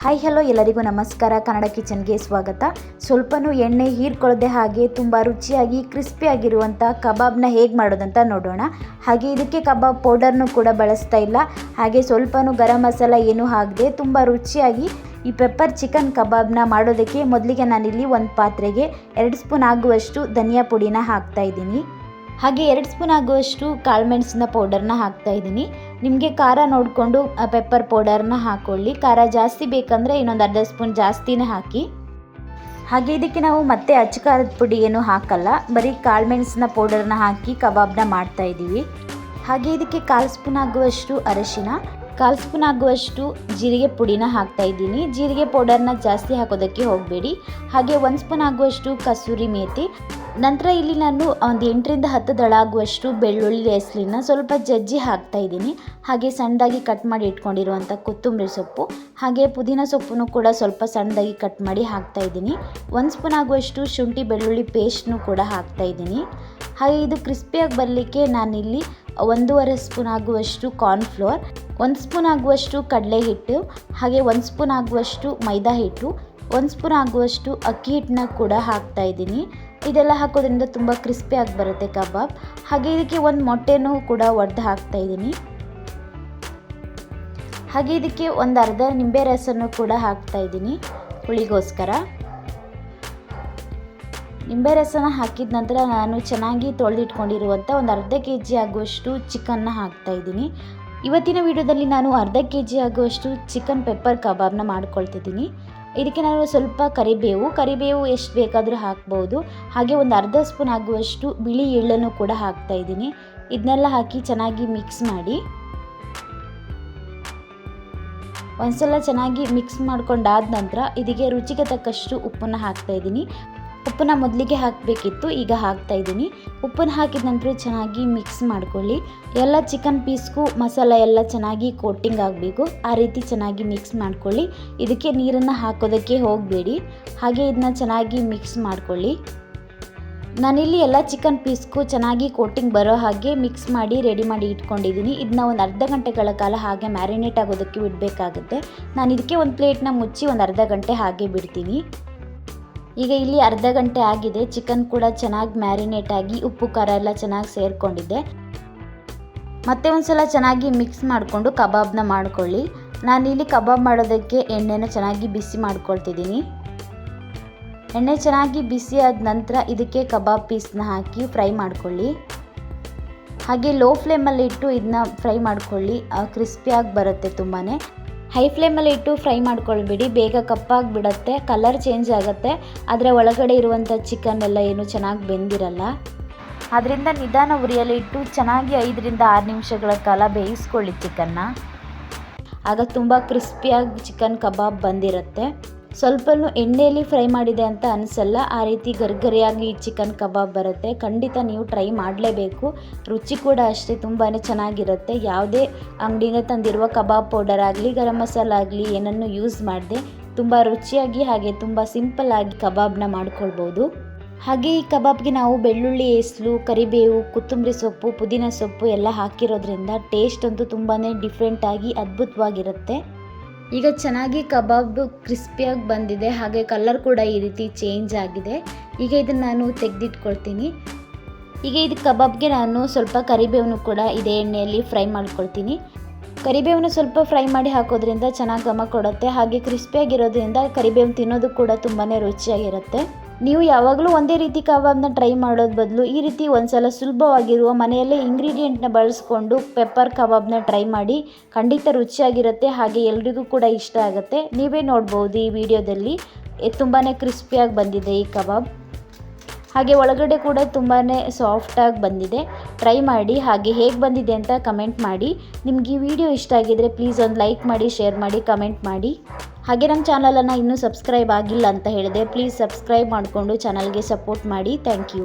Hi hello ಎಲ್ಲರಿಗೂ ನಮಸ್ಕಾರ. ಕನ್ನಡ ಕಿಚನ್ಗೆ ಸ್ವಾಗತ. ಸ್ವಲ್ಪನೂ ಎಣ್ಣೆ ಹೀರ್ಕೊಳ್ಳದೆ ಹಾಗೆ ತುಂಬ ರುಚಿಯಾಗಿ ಕ್ರಿಸ್ಪಿಯಾಗಿರುವಂಥ ಕಬಾಬ್ನ ಹೇಗೆ ಮಾಡೋದಂತ ನೋಡೋಣ. ಹಾಗೆ ಇದಕ್ಕೆ ಕಬಾಬ್ ಪೌಡರ್ನು ಕೂಡ ಬಳಸ್ತಾ ಇಲ್ಲ, ಹಾಗೆ ಸ್ವಲ್ಪನೂ ಗರಂ ಮಸಾಲ ಏನೂ ಹಾಕದೆ ತುಂಬ ರುಚಿಯಾಗಿ ಈ ಪೆಪ್ಪರ್ ಚಿಕನ್ ಕಬಾಬ್ನ ಮಾಡೋದಕ್ಕೆ ಮೊದಲಿಗೆ ನಾನಿಲ್ಲಿ ಒಂದು ಪಾತ್ರೆಗೆ 2 ಸ್ಪೂನ್ ಆಗುವಷ್ಟು ಧನಿಯಾ ಪುಡಿನ ಹಾಕ್ತಾ ಇದ್ದೀನಿ. ಹಾಗೆ 2 ಸ್ಪೂನ್ ಆಗುವಷ್ಟು ಕಾಳುಮೆಣಸಿನ ಪೌಡರ್ನ ಹಾಕ್ತಾ ಇದ್ದೀನಿ. ನಿಮಗೆ ಖಾರ ನೋಡಿಕೊಂಡು ಪೆಪ್ಪರ್ ಪೌಡರ್ನ ಹಾಕ್ಕೊಳ್ಳಿ. ಖಾರ ಜಾಸ್ತಿ ಬೇಕಂದರೆ ಇನ್ನೊಂದು ಅರ್ಧ ಸ್ಪೂನ್ ಜಾಸ್ತಿನೇ ಹಾಕಿ. ಹಾಗೆ ಇದಕ್ಕೆ ನಾವು ಮತ್ತೆ ಅಚ್ಚ ಖಾರದ ಪುಡಿ ಏನು ಹಾಕಲ್ಲ, ಬರೀ ಕಾಳುಮೆಣಸಿನ ಪೌಡರ್ನ ಹಾಕಿ ಕಬಾಬ್ನ ಮಾಡ್ತಾ ಇದ್ದೀವಿ. ಹಾಗೆ ಇದಕ್ಕೆ 1/4 ಸ್ಪೂನ್ ಆಗುವಷ್ಟು ಅರಿಶಿನ, 1/4 ಸ್ಪೂನ್ ಆಗುವಷ್ಟು ಜೀರಿಗೆ ಪುಡಿನ ಹಾಕ್ತಾ ಇದ್ದೀನಿ. ಜೀರಿಗೆ ಪೌಡರ್ನ ಜಾಸ್ತಿ ಹಾಕೋದಕ್ಕೆ ಹೋಗಬೇಡಿ. ಹಾಗೆ 1 ಸ್ಪೂನ್ ಆಗುವಷ್ಟು ಕಸೂರಿ ಮೇಥಿ. ನಂತರ ಇಲ್ಲಿ ನಾನು ಒಂದು 8ರಿಂದ 10 ದಳ ಆಗುವಷ್ಟು ಬೆಳ್ಳುಳ್ಳಿ ಹೆಸರನ್ನ ಸ್ವಲ್ಪ ಜಜ್ಜಿ ಹಾಕ್ತಾ ಇದ್ದೀನಿ. ಹಾಗೆ ಸಣ್ಣದಾಗಿ ಕಟ್ ಮಾಡಿ ಇಟ್ಕೊಂಡಿರುವಂಥ ಕೊತ್ತಂಬರಿ ಸೊಪ್ಪು, ಹಾಗೆ ಪುದೀನ ಸೊಪ್ಪನ್ನು ಕೂಡ ಸ್ವಲ್ಪ ಸಣ್ಣದಾಗಿ ಕಟ್ ಮಾಡಿ ಹಾಕ್ತಾ ಇದ್ದೀನಿ. 1 ಸ್ಪೂನ್ ಆಗುವಷ್ಟು ಶುಂಠಿ ಬೆಳ್ಳುಳ್ಳಿ ಪೇಸ್ಟ್ನು ಕೂಡ ಹಾಕ್ತಾ ಇದ್ದೀನಿ. ಹಾಗೆ ಇದು ಕ್ರಿಸ್ಪಿಯಾಗಿ ಬರಲಿಕ್ಕೆ ನಾನಿಲ್ಲಿ 1.5 ಸ್ಪೂನ್ ಆಗುವಷ್ಟು ಕಾರ್ನ್ಫ್ಲೋರ್, 1 ಸ್ಪೂನ್ ಆಗುವಷ್ಟು ಕಡಲೆ ಹಿಟ್ಟು, ಹಾಗೆ 1 ಸ್ಪೂನ್ ಆಗುವಷ್ಟು ಮೈದಾ ಹಿಟ್ಟು, 1 ಸ್ಪೂನ್ ಆಗುವಷ್ಟು ಅಕ್ಕಿ ಹಿಟ್ಟನ್ನ ಕೂಡ ಹಾಕ್ತಾ ಇದ್ದೀನಿ. ಇದೆಲ್ಲ ಹಾಕೋದ್ರಿಂದ ತುಂಬ ಕ್ರಿಸ್ಪಿಯಾಗಿ ಬರುತ್ತೆ ಕಬಾಬ್. ಹಾಗೆ ಇದಕ್ಕೆ ಒಂದು ಮೊಟ್ಟೆನೂ ಕೂಡ ಒಡೆದು ಹಾಕ್ತಾ ಇದ್ದೀನಿ. ಹಾಗೆ ಇದಕ್ಕೆ ಒಂದು ಅರ್ಧ ನಿಂಬೆ ರಸನೂ ಕೂಡ ಹಾಕ್ತಾ ಇದ್ದೀನಿ ಹುಳಿಗೋಸ್ಕರ. ನಿಂಬೆ ರಸನ ಹಾಕಿದ ನಂತರ ನಾನು ಚೆನ್ನಾಗಿ ತೊಳೆದಿಟ್ಕೊಂಡಿರುವಂಥ ಒಂದು ಅರ್ಧ ಕೆಜಿ ಆಗುವಷ್ಟು ಚಿಕನ್ನ ಹಾಕ್ತಾ ಇದ್ದೀನಿ. ಇವತ್ತಿನ ವಿಡಿಯೋದಲ್ಲಿ ನಾನು ಅರ್ಧ ಕೆಜಿ ಆಗುವಷ್ಟು ಚಿಕನ್ ಪೆಪ್ಪರ್ ಕಬಾಬ್ನ ಮಾಡ್ಕೊಳ್ತಿದ್ದೀನಿ. ಇದಕ್ಕೆ ನಾನು ಸ್ವಲ್ಪ ಕರಿಬೇವು ಎಷ್ಟು ಬೇಕಾದರೂ ಹಾಕ್ಬೋದು. ಹಾಗೆ ಒಂದು ಅರ್ಧ ಸ್ಪೂನ್ ಆಗುವಷ್ಟು ಬಿಳಿ ಎಳ್ಳನ್ನು ಕೂಡ ಹಾಕ್ತಾ ಇದ್ದೀನಿ. ಇದನ್ನೆಲ್ಲ ಹಾಕಿ ಚೆನ್ನಾಗಿ ಮಿಕ್ಸ್ ಮಾಡಿ. ಒಂದ್ಸಲ ಚೆನ್ನಾಗಿ ಮಿಕ್ಸ್ ಮಾಡ್ಕೊಂಡಾದ ನಂತರ ಇದಕ್ಕೆ ರುಚಿಗೆ ತಕ್ಕಷ್ಟು ಉಪ್ಪನ್ನು ಹಾಕ್ತಾ ಇದ್ದೀನಿ. ಉಪ್ಪನ್ನ ಮೊದಲಿಗೆ ಹಾಕಬೇಕಿತ್ತು, ಈಗ ಹಾಕ್ತಾ ಇದ್ದೀನಿ. ಉಪ್ಪನ್ನು ಹಾಕಿದ ನಂತರ ಚೆನ್ನಾಗಿ ಮಿಕ್ಸ್ ಮಾಡ್ಕೊಳ್ಳಿ. ಎಲ್ಲ ಚಿಕನ್ ಪೀಸ್ಗೂ ಮಸಾಲ ಎಲ್ಲ ಚೆನ್ನಾಗಿ ಕೋಟಿಂಗ್ ಆಗಬೇಕು, ಆ ರೀತಿ ಚೆನ್ನಾಗಿ ಮಿಕ್ಸ್ ಮಾಡ್ಕೊಳ್ಳಿ. ಇದಕ್ಕೆ ನೀರನ್ನು ಹಾಕೋದಕ್ಕೆ ಹೋಗಬೇಡಿ. ಹಾಗೆ ಇದನ್ನ ಚೆನ್ನಾಗಿ ಮಿಕ್ಸ್ ಮಾಡ್ಕೊಳ್ಳಿ. ನಾನಿಲ್ಲಿ ಎಲ್ಲ ಚಿಕನ್ ಪೀಸ್ಗೂ ಚೆನ್ನಾಗಿ ಕೋಟಿಂಗ್ ಬರೋ ಹಾಗೆ ಮಿಕ್ಸ್ ಮಾಡಿ ರೆಡಿ ಮಾಡಿ ಇಟ್ಕೊಂಡಿದ್ದೀನಿ. ಇದನ್ನ ಒಂದು ಅರ್ಧ ಗಂಟೆಗಳ ಕಾಲ ಹಾಗೆ ಮ್ಯಾರಿನೇಟ್ ಆಗೋದಕ್ಕೆ ಬಿಡಬೇಕಾಗುತ್ತೆ. ನಾನು ಇದಕ್ಕೆ ಒಂದು ಪ್ಲೇಟ್ನ ಮುಚ್ಚಿ ಒಂದು ಅರ್ಧ ಗಂಟೆ ಹಾಗೆ ಬಿಡ್ತೀನಿ. ಈಗ ಇಲ್ಲಿ ಅರ್ಧ ಗಂಟೆ ಆಗಿದೆ. ಚಿಕನ್ ಕೂಡ ಚೆನ್ನಾಗಿ ಮ್ಯಾರಿನೇಟ್ ಆಗಿ ಉಪ್ಪು ಖಾರ ಎಲ್ಲ ಚೆನ್ನಾಗಿ ಸೇರಿಕೊಂಡಿದೆ. ಮತ್ತೆ ಒಂದ್ಸಲ ಚೆನ್ನಾಗಿ ಮಿಕ್ಸ್ ಮಾಡಿಕೊಂಡು ಕಬಾಬ್ನ ಮಾಡ್ಕೊಳ್ಳಿ. ನಾನಿಲ್ಲಿ ಕಬಾಬ್ ಮಾಡೋದಕ್ಕೆ ಎಣ್ಣೆನ ಚೆನ್ನಾಗಿ ಬಿಸಿ ಮಾಡ್ಕೊಳ್ತಿದ್ದೀನಿ. ಎಣ್ಣೆ ಚೆನ್ನಾಗಿ ಬಿಸಿ ಆದ ನಂತರ ಇದಕ್ಕೆ ಕಬಾಬ್ ಪೀಸ್ನ ಹಾಕಿ ಫ್ರೈ ಮಾಡ್ಕೊಳ್ಳಿ. ಹಾಗೆ ಲೋ ಫ್ಲೇಮಲ್ಲಿ ಇಟ್ಟು ಇದನ್ನ ಫ್ರೈ ಮಾಡ್ಕೊಳ್ಳಿ, ಕ್ರಿಸ್ಪಿಯಾಗಿ ಬರುತ್ತೆ ತುಂಬಾ. ಹೈ ಫ್ಲೇಮಲ್ಲಿ ಇಟ್ಟು ಫ್ರೈ ಮಾಡ್ಕೊಳ್ಬೇಡಿ, ಬೇಗ ಕಪ್ಪಾಗಿಬಿಡತ್ತೆ, ಕಲರ್ ಚೇಂಜ್ ಆಗುತ್ತೆ, ಆದರೆ ಒಳಗಡೆ ಇರುವಂಥ ಚಿಕನ್ ಎಲ್ಲ ಏನು ಚೆನ್ನಾಗಿ ಬೆಂದಿರಲ್ಲ. ಆದ್ದರಿಂದ ನಿಧಾನ ಉರಿಯಲ್ಲಿ ಇಟ್ಟು ಚೆನ್ನಾಗಿ 5ರಿಂದ 6 ನಿಮಿಷಗಳ ಕಾಲ ಬೇಯಿಸ್ಕೊಳ್ಳಿ ಚಿಕನ್ನ. ಆಗ ತುಂಬ ಕ್ರಿಸ್ಪಿಯಾಗಿ ಚಿಕನ್ ಕಬಾಬ್ ಬಂದಿರುತ್ತೆ. ಸ್ವಲ್ಪನೂ ಎಣ್ಣೆಯಲ್ಲಿ ಫ್ರೈ ಮಾಡಿದೆ ಅಂತ ಅನಿಸಲ್ಲ, ಆ ರೀತಿ ಗರಿಗರಿಯಾಗಿ ಚಿಕನ್ ಕಬಾಬ್ ಬರುತ್ತೆ. ಖಂಡಿತ ನೀವು ಟ್ರೈ ಮಾಡಲೇಬೇಕು. ರುಚಿ ಕೂಡ ಅಷ್ಟೇ ತುಂಬಾ ಚೆನ್ನಾಗಿರುತ್ತೆ. ಯಾವುದೇ ಅಂಗಡಿಯಿಂದ ತಂದಿರುವ ಕಬಾಬ್ ಪೌಡರ್ ಆಗಲಿ ಗರಂ ಮಸಾಲ ಆಗಲಿ ಏನನ್ನು ಯೂಸ್ ಮಾಡದೆ ತುಂಬ ರುಚಿಯಾಗಿ ಹಾಗೆ ತುಂಬ ಸಿಂಪಲ್ಲಾಗಿ ಕಬಾಬ್ನ ಮಾಡ್ಕೊಳ್ಬೋದು. ಹಾಗೆ ಈ ಕಬಾಬ್ಗೆ ನಾವು ಬೆಳ್ಳುಳ್ಳಿ ಹೆಸರು, ಕರಿಬೇವು, ಕೊತ್ತಂಬರಿ ಸೊಪ್ಪು, ಪುದೀನ ಸೊಪ್ಪು ಎಲ್ಲ ಹಾಕಿರೋದ್ರಿಂದ ಟೇಸ್ಟ್ ಅಂತೂ ತುಂಬಾ ಡಿಫ್ರೆಂಟಾಗಿ ಅದ್ಭುತವಾಗಿರುತ್ತೆ. ಈಗ ಚೆನ್ನಾಗಿ ಕಬಾಬ್ ಕ್ರಿಸ್ಪಿಯಾಗಿ ಬಂದಿದೆ, ಹಾಗೆ ಕಲರ್ ಕೂಡ ಈ ರೀತಿ ಚೇಂಜ್ ಆಗಿದೆ. ಈಗ ಇದನ್ನು ನಾನು ತೆಗೆದಿಟ್ಕೊಳ್ತೀನಿ. ಈಗ ಇದು ಕಬಾಬ್ಗೆ ನಾನು ಸ್ವಲ್ಪ ಕರಿಬೇವನ್ನು ಕೂಡ ಇದೇ ಎಣ್ಣೆಯಲ್ಲಿ ಫ್ರೈ ಮಾಡ್ಕೊಳ್ತೀನಿ. ಕರಿಬೇವನ್ನು ಸ್ವಲ್ಪ ಫ್ರೈ ಮಾಡಿ ಹಾಕೋದ್ರಿಂದ ಚೆನ್ನಾಗಿ ಘಮ ಕೊಡುತ್ತೆ. ಹಾಗೆ ಕ್ರಿಸ್ಪಿಯಾಗಿರೋದ್ರಿಂದ ಕರಿಬೇವು ತಿನ್ನೋದು ಕೂಡ ತುಂಬಾ ರುಚಿಯಾಗಿರುತ್ತೆ. ನೀವು ಯಾವಾಗಲೂ ಒಂದೇ ರೀತಿ ಕಬಾಬ್ನ ಟ್ರೈ ಮಾಡೋದು ಬದಲು ಈ ರೀತಿ ಒಂದ್ಸಲ ಸುಲಭವಾಗಿರುವ ಮನೆಯಲ್ಲೇ ಇಂಗ್ರೀಡಿಯೆಂಟ್ನ ಬಳಸ್ಕೊಂಡು ಪೆಪ್ಪರ್ ಕಬಾಬ್ನ ಟ್ರೈ ಮಾಡಿ. ಖಂಡಿತ ರುಚಿಯಾಗಿರುತ್ತೆ, ಹಾಗೆ ಎಲ್ರಿಗೂ ಕೂಡ ಇಷ್ಟ ಆಗುತ್ತೆ. ನೀವೇ ನೋಡ್ಬೋದು ಈ ವಿಡಿಯೋದಲ್ಲಿ ತುಂಬಾ ಕ್ರಿಸ್ಪಿಯಾಗಿ ಬಂದಿದೆ ಈ ಕಬಾಬ್. ಹಾಗೆ ಒಳಗಡೆ ಕೂಡ ತುಂಬಾ ಸಾಫ್ಟಾಗಿ ಬಂದಿದೆ. ಟ್ರೈ ಮಾಡಿ, ಹಾಗೆ ಹೇಗೆ ಬಂದಿದೆ ಅಂತ ಕಮೆಂಟ್ ಮಾಡಿ. ನಿಮ್ಗೆ ಈ ವಿಡಿಯೋ ಇಷ್ಟ ಆಗಿದ್ರೆ ಪ್ಲೀಸ್ ಒಂದು ಲೈಕ್ ಮಾಡಿ, ಶೇರ್ ಮಾಡಿ, ಕಮೆಂಟ್ ಮಾಡಿ. ಹಾಗೆ ನಮ್ಮ ಚಾನಲನ್ನು ಇನ್ನೂ ಸಬ್ಸ್ಕ್ರೈಬ್ ಆಗಿಲ್ಲ ಅಂತ ಹೇಳಿದೆ, ಪ್ಲೀಸ್ ಸಬ್ಸ್ಕ್ರೈಬ್ ಮಾಡಿಕೊಂಡು ಚಾನಲ್ಗೆ ಸಪೋರ್ಟ್ ಮಾಡಿ. Thank you.